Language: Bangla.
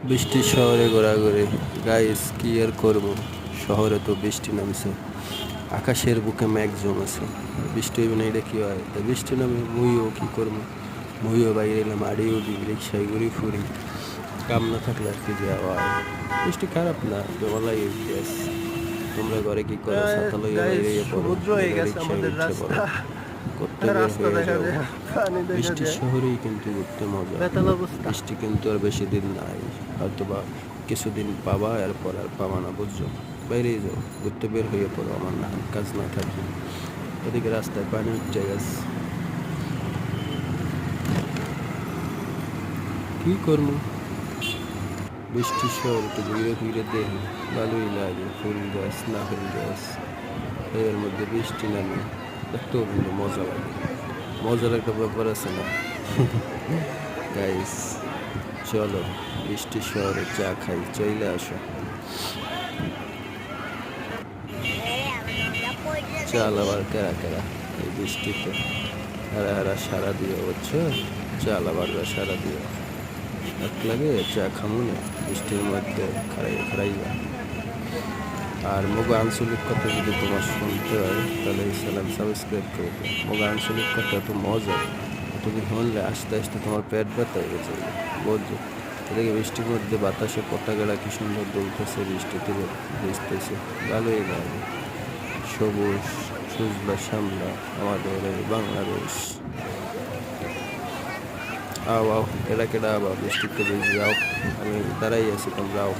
বৃষ্টির শহরে ঘোরাঘুরি গাইস কি আর করবো। শহরে তো বৃষ্টি নামছে, আকাশের বুকে মেঘ জমেছে। বৃষ্টি হইবে না এটা কি হয়? তা বৃষ্টি নামে মুইও কি করবো, মুইও বাইরে এলাম, আড়িও দিই, রিক্সায় ঘুরি ফুরি। কাম না থাকলে আর কি যাওয়া হয়। বৃষ্টি খারাপ না, জমালাই গ্যাস। তোমরা ঘরে কি করো? ছাতা লইয়া বাইরে পড়ো, সমুদ্র হয়ে গেছে রিক্সায় আমাদের উঠে পড়ো, রাস্তা। করতে বের রাস্তা হয়ে দেখা যাও। যায়, পানি দেখা বৃষ্টির যায়, শহরেই কিন্তু ঘুরতে মজা। বেতাল অবস্থা। বৃষ্টি কিন্তু আর বেশি দিন নাই, হয়তোবা কিছুদিন পাবা, এরপর আর পাবা না, বুঝছো? বাইরেই যাও, ঘুরতে বের হয়ে পড়ো, আমার না কাজ না থাকবে। এদিকে রাস্তায় পানি উঠে গেছে, কি করবো? বৃষ্টির শহর একটু ঘুরে ঘুরে দেখি, ভালোই লাগে। ফুল গাছ, নারকেল গাছ, এর মধ্যে বৃষ্টি নামে, দেখতেও কিন্তু মজা লাগে। মজার একটা ব্যাপার আছে না? গাইস চলো বৃষ্টির শহরে চা খাই, চলে আসো। চাল আবার কেরা কেরা এই বৃষ্টিতে হারা হারা সারা দিয়ে, বুঝছো? চাল আবার সারা দিয়ে এক লাগে চা খামুনে বৃষ্টির মধ্যে খারাই খারাইয়া। আর মোগা আঞ্চলিক কথা যদি তোমার শুনতে হয় তাহলে এই চ্যানেল সাবস্ক্রাইব করে দিও। মোগা আঞ্চলিক কথা এত মজা, তুমি শুনলে আস্তে আস্তে তোমার পেট ব্যথা হয়ে গেছে, বুঝছো? এদিকে বৃষ্টির মধ্যে বাতাসে পতাকাটা কি সুন্দর দুলতেছে, বৃষ্টিতে ভিজতেছে, ভালোই লাগে। সবুজ সুজলা শ্যামলা আমাদের এই বাংলাদেশ। আও আও, এরা কেডা আবার বৃষ্টিতে ভিজি? আও, আমি দাঁড়াই আছি, তোমরা আও।